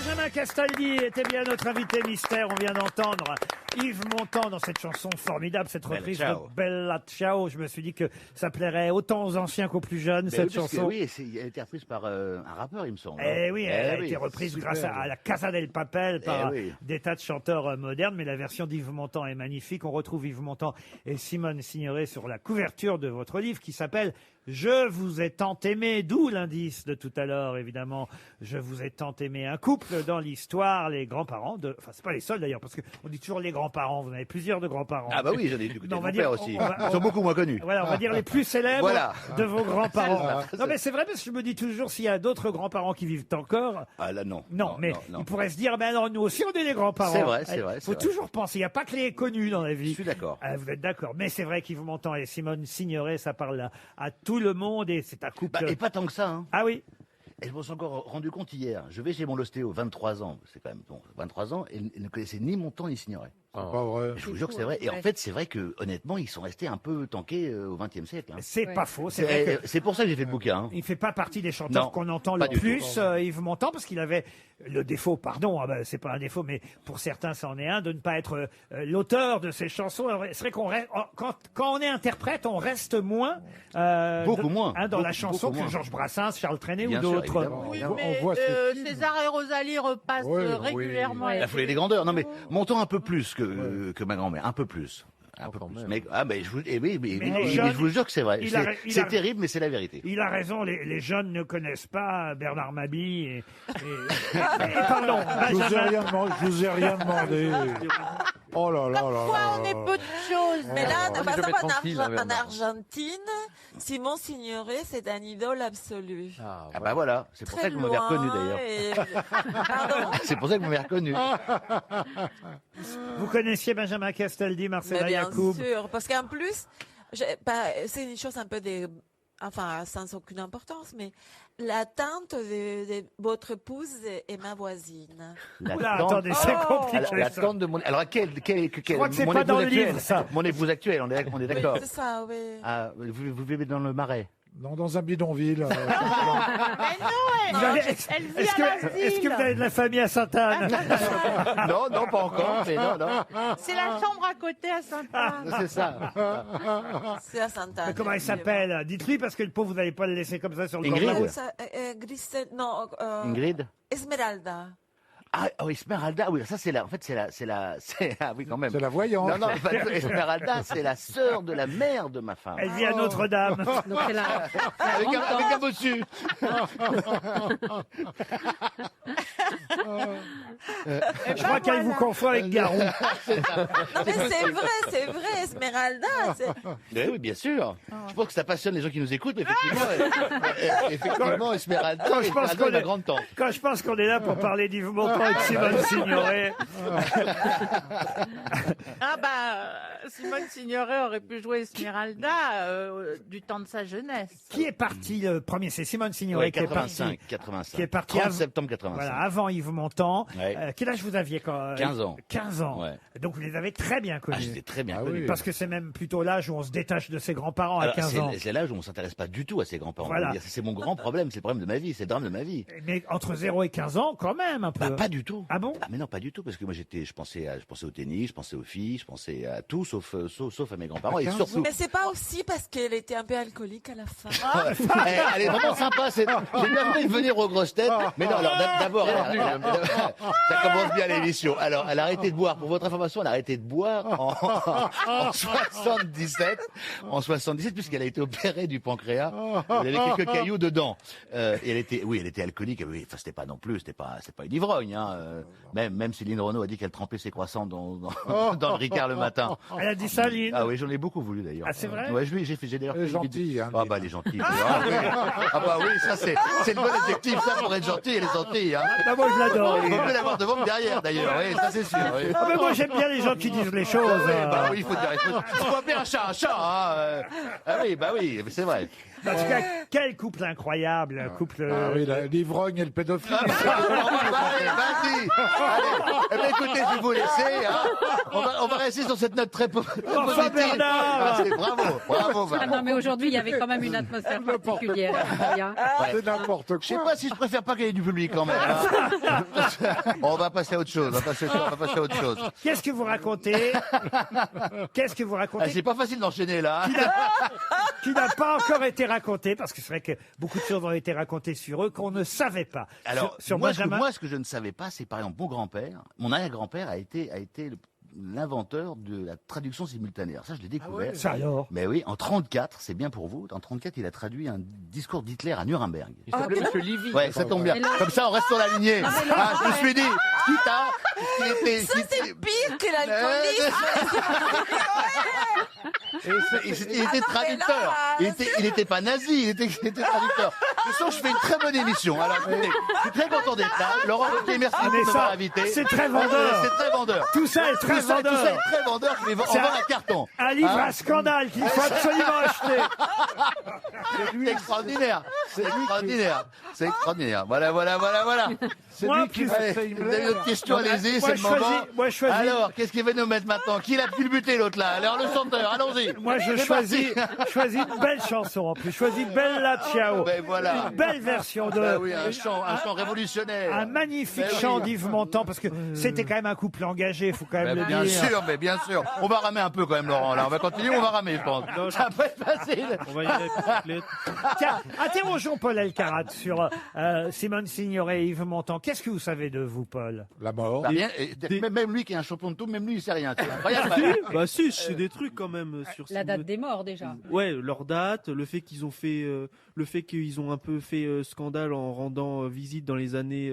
Benjamin Castaldi était bien notre invité mystère. On vient d'entendre Yves Montand dans cette chanson formidable, cette reprise de Bella Ciao. Je me suis dit que ça plairait autant aux anciens qu'aux plus jeunes, cette chanson. Oui, elle a été reprise par un rappeur, il me semble. Eh oui, elle a été reprise grâce à la Casa del Papel par des tas de chanteurs modernes, mais la version d'Yves Montand est magnifique. On retrouve Yves Montand et Simone Signoret sur la couverture de votre livre qui s'appelle Je vous ai tant aimé, d'où l'indice de tout à l'heure, évidemment. Je vous ai tant aimé. Un couple dans l'histoire, les grands-parents de... Enfin, c'est pas les seuls d'ailleurs, parce qu'on dit toujours les grands-parents. Vous en avez plusieurs de grands-parents. Ah bah oui, j'en ai du côté de mon père aussi. Ils sont beaucoup moins connus. Voilà, on va dire les plus célèbres de vos grands-parents. Non mais c'est vrai, parce que je me dis toujours, s'il y a d'autres grands-parents qui vivent encore... Ah là non. Non, mais ils pourraient se dire, ben alors nous aussi on est les grands-parents. C'est vrai, c'est vrai. Il faut toujours penser, il n'y a pas que les connus dans la vie. Je suis d'accord. Vous êtes d'accord. Mais c'est vrai qu'Yves Montand et Simone Signoret, ça parle à tout le monde et c'est un couple... Et pas tant que ça. Hein. Ah oui. Et je m'en suis encore rendu compte hier. Je vais chez mon ostéo, 23 ans. C'est quand même bon, 23 ans. Et il ne connaissait ni Montand ni Signoret. C'est pas vrai. Je vous jure que c'est vrai. Et en fait, c'est vrai que honnêtement, ils sont restés un peu tankés au XXe siècle. Hein. C'est pas faux. C'est vrai que c'est pour ça que j'ai fait le bouquin. Hein. il fait pas partie des chanteurs qu'on entend le plus, Yves Montand, parce qu'il avait le défaut, pardon, c'est pas un défaut, mais pour certains, ça en est un, de ne pas être l'auteur de ces chansons. Alors, c'est vrai qu'on reste, quand on est interprète, on reste moins, beaucoup moins, dans la chanson que Georges Brassens, Charles Trenet ou Bien sûr, d'autres. Oui, mais César et Rosalie repassent régulièrement. La folie des grandeurs. Non mais Montand un peu plus que ma grand-mère, un peu plus. Un peu plus. Mais je vous, je vous jure que c'est vrai. C'est terrible, mais c'est la vérité. Il a raison. Les jeunes ne connaissent pas Bernard Mabille. Pardon. Je vous ai rien demandé. Oh là là là là. Pourquoi on est peu de choses? Mais là, par exemple, en Argentine, Simon Signoret, c'est un idole absolu. Ah bah voilà, c'est pour ça que vous m'avez reconnu d'ailleurs. Pardon? C'est pour ça que vous m'avez reconnu. Vous connaissiez Benjamin Castaldi, Marcella Yacoub? Bien sûr, parce qu'en plus, c'est une chose un peu enfin, sans aucune importance, mais la tante de votre épouse est ma voisine. Attendez, c'est compliqué. La tante de mon... Alors, je crois que c'est pas dans le livre, ça. Mon épouse actuelle, on est d'accord. C'est ça, oui. Ah, vous vivez dans le Marais? Non, dans un bidonville. Mais non, elle vit à l'asile. Est-ce que vous avez de la famille à Sainte-Anne? Non, pas encore. Mais non. C'est la chambre à côté à Sainte-Anne. C'est ça. C'est à Sainte-Anne. Comment elle s'appelle? Dites-lui, parce que le pauvre, vous n'allez pas le laisser comme ça sur le bord de la route. Ingrid? Esmeralda. Ah oui, Esmeralda, oui, ça ah oui quand même. C'est la voyante. Non, Esmeralda, c'est la sœur de la mère de ma femme. Elle vit à Notre-Dame. Donc c'est avec un bossu. Je crois qu'elle vous confond avec Garou. Non mais c'est vrai, Esmeralda. Mais oui, bien sûr. Je pense que ça passionne les gens qui nous écoutent, mais effectivement, Esmeralda, est la grande tante. Quand je pense qu'on est là pour parler d'Yves Montand et de Simone Signoret. Ah bah, Simone Signoret aurait pu jouer Esmeralda du temps de sa jeunesse. Qui est parti le premier? C'est Simone Signoret qui est parti. 85. Qui est parti 30 septembre 85. Voilà, avant Yves Montand. Ouais. Quel âge vous aviez quand 15 ans. 15 ans. Ouais. Donc vous les avez très bien connus. Ah, j'étais très bien connu. oui. Parce que c'est même plutôt l'âge où on se détache de ses grands-parents à 15 ans. C'est l'âge où on s'intéresse pas du tout à ses grands-parents. Voilà. C'est mon grand problème, c'est le problème de ma vie, c'est le drame de ma vie. Mais entre 0 et 15 ans, quand même, un peu. Pas du tout. Ah bon? Ah mais non, pas du tout, parce que moi je pensais au tennis, je pensais aux filles, je pensais à tout, sauf à mes grands-parents. Et surtout... Mais c'est pas aussi parce qu'elle était un peu alcoolique à la fin. Elle est vraiment sympa, j'ai bien voulu venir aux grosses têtes. Mais non, alors d'abord, ça commence bien l'émission. Alors, elle a arrêté de boire, pour votre information, elle a arrêté de boire en 77. En 77, puisqu'elle a été opérée du pancréas. Il y avait quelques cailloux dedans. Et elle était alcoolique. Oui, enfin, c'était pas non plus, c'était pas une ivrogne, hein. Même Céline Renaud a dit qu'elle trempait ses croissants dans le Ricard le matin. Elle a dit ça, Lynn? Ah oui, j'en ai beaucoup voulu d'ailleurs. Ah, c'est vrai? Ouais, j'ai d'ailleurs. Elle est gentille, hein. Ah bah, elle est gentille. Ah bah oui, ça c'est le bon adjectif, ça, pour être gentil, elle est gentille, hein. Ah, moi, je l'adore. Il peut l'avoir devant ou derrière, d'ailleurs, oui, ça c'est sûr. Oui. Ah, mais moi, j'aime bien les gens qui disent les choses. Bah oui, il faut appeler un chat, hein. Ah oui, bah oui, c'est vrai. En tout cas, quel couple incroyable, un couple... Ah oui, l'ivrogne et le pédophile. Allez, vas-y. Allez, écoutez, je vais vous laisser, hein. On va rester sur cette note très positive. Enfin, Bernard. Bravo. Ah non, mais aujourd'hui, il y avait quand même une atmosphère particulière. C'est n'importe quoi. Je sais pas si je préfère pas qu'il y ait du public quand même. Hein. On va passer à autre chose. On va passer à autre chose. Qu'est-ce que vous racontez? Qu'est-ce que vous Ah, racontez c'est pas facile d'enchaîner là. Hein. qui n'a pas encore été raconté, parce que c'est vrai que beaucoup de choses ont été racontées sur eux qu'on ne savait pas. Alors, sur moi, Benjamin. ce que je ne savais pas, c'est par exemple mon grand-père, mon arrière-grand-père a été l'inventeur de la traduction simultanée. Alors ça, je l'ai découvert. Ça alors? Mais oui, en 34, c'est bien pour vous. En 34, il a traduit un discours d'Hitler à Nuremberg. Il s'appelait Monsieur Livy. Ouais, ça tombe bien. Mais non. Comme ça, on reste sur la lignée. Ah, je me suis dit, quitte à... Ça, c'est pire que l'alcoolisme. Il était traducteur. Il n'était pas nazi, il était traducteur. De toute façon, je fais une très bonne émission. Alors, écoutez, je suis très content d'être là. Laurent Ruquier, merci Ah, beaucoup mais de m'avoir ça, invité. c'est très vendeur. C'est très vendeur. Tout ça est très Tout ça vendeur. est très vendeur. Je vais en C'est vendre un carton. Un livre Hein à scandale qu'il faut absolument acheter. C'est extraordinaire. C'est extraordinaire. C'est extraordinaire. Voilà. C'est Moi, lui qui plus- fait Allez, Himmler. vous avez d'autres questions, allez-y, Moi, c'est le je moment. choisis- moi, je choisis- Alors, qu'est-ce qu'il va nous mettre maintenant? Qui l'a pu le buter, l'autre là? Alors, le chanteur, allons-y. Moi, je C'est choisis parti. une belle chanson en plus. Je choisis Bella Ciao. Ben voilà. Une belle version de. Ben oui, un chant révolutionnaire. Un magnifique Ben oui. chant d'Yves Montand, parce que c'était quand même un couple engagé, il faut quand même Ben, le bien dire. sûr, mais bien sûr. On va ramer un peu quand même, Laurent. Là, on va continuer, on va ramer, je pense. Ça va être facile. On va y aller avec les Tiens, interrogeons Paul Elkarat sur Simone Signoret et Yves Montand. Qu'est-ce que vous savez de vous, Paul? La mort. Bah, rien, et même lui qui est un champion de tout, même lui il sait rien. C'est incroyable. Bah si, c'est des trucs quand même sur La ces- date des morts déjà. Ouais, leur date, le fait qu'ils ont fait, le fait qu'ils ont un peu fait scandale en rendant visite dans les années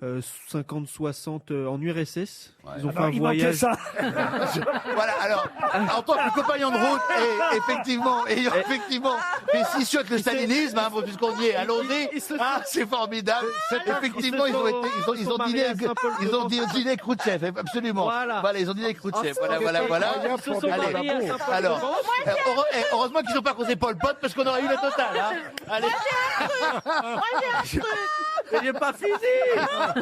50-60 en URSS. Ils ont fait un Il manquait voyage. ça. Voilà, alors, en tant que compagnon de route, et effectivement, ayant effectivement fait scissionner le stalinisme, hein, puisqu'on y est, allons-y, ah, c'est formidable. Effectivement, ils ont dîné avec Khrouchtchev, absolument. Voilà. Ils ont dîné avec Khrouchtchev, voilà. Ils se sont Allez, mariés à Saint-Paul. alors, heureusement qu'ils n'ont pas causé Pol Pot, parce qu'on aurait eu la totale, hein. Allez. Mais j'ai pas fini. Benjamin,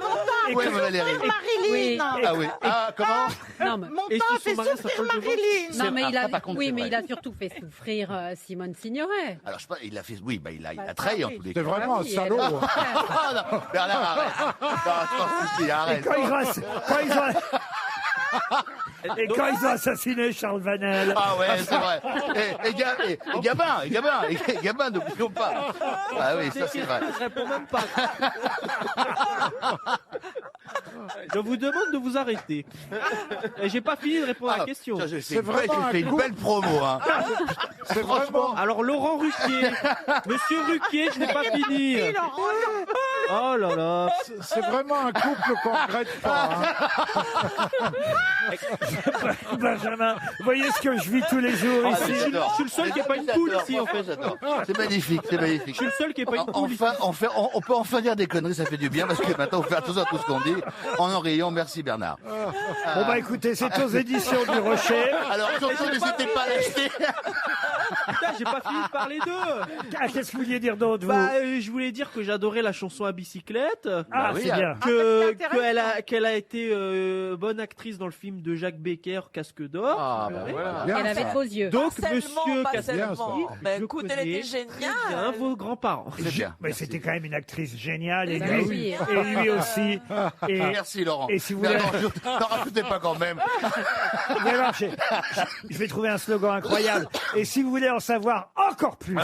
mon temps, Oui, c'est mais Valérie. souffrir Marilyn. Oui. Ah oui, ah, comment? Non, mais, Mon Et ils temps, se c'est sont mariés à souffrir Saint-Paul-de-Vence. Marilyn. non, mais il ça, a, par contre, oui, c'est mais vrai. il a surtout fait souffrir Simone Signoret. Alors, je sais pas, il a fait, oui, il a trahi en tous les C'est cas. vraiment un oui, salaud. elle- Ah non, Bernard, arrête. Non, suffit, Et arrête. quand ils ont assassiné Charles Vanel. Ah ouais, c'est vrai. Et Gabin, n'oublions pas. Ah oui, ça c'est vrai. Je réponds même pas. Je vous demande de vous arrêter. Et j'ai pas fini de répondre à la question. C'est vrai que vraiment tu fais un une belle promo, hein. C'est vraiment. Alors Laurent Ruquier, Monsieur Ruquier, je n'ai pas fini. Oh là là. C'est vraiment un couple qu'on regrette pas. Hein. Benjamin, vous voyez ce que je vis tous les jours Ah, ici. j'adore. Je suis le seul qui ait pas une poule ici en fait. J'adore. C'est magnifique, c'est magnifique. Je suis le seul qui ait pas une poule ici. On peut enfin dire des conneries, ça fait du bien, parce que maintenant on fait attention à tout ce qu'on dit. En riant, merci Bernard. Bon bah écoutez, c'est aux éditions du Rocher. Alors surtout, n'hésitez pas à l'acheter. Putain, j'ai pas fini de parler d'eux. Ah, qu'est-ce que vous vouliez dire d'autre, vous? Bah, je voulais dire que j'adorais la chanson à bicyclette. Ah, oui, c'est bien. Qu'elle a été bonne actrice dans le film de Jacques Becker, Casque d'or. Ah, bah Ouais. voilà. Bien, Elle avait ça. de beaux yeux. Donc, Pas seulement, monsieur pas Casque bien, ça. seulement. Ben, je écoute, elle connais était bien géniale. vos grands-parents. C'est bien. Mais c'était quand même une actrice géniale, et Bah lui, oui. et lui aussi. Et, Merci Laurent. et si vous voulez- N'en rajoutez pas quand même. vous allez voir, je vais trouver un slogan incroyable. Et si vous voulez en savoir encore plus,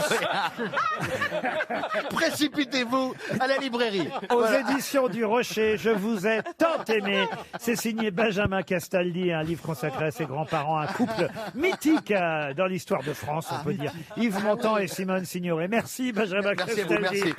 Précipitez-vous à la librairie. aux éditions du Rocher, Je vous ai tant aimé. C'est signé Benjamin Castaldi, un livre consacré à ses grands-parents, un couple mythique dans l'histoire de France, on peut dire. Yves Montand et Simone Signoret. Merci Benjamin Merci à vous, Castaldi. merci.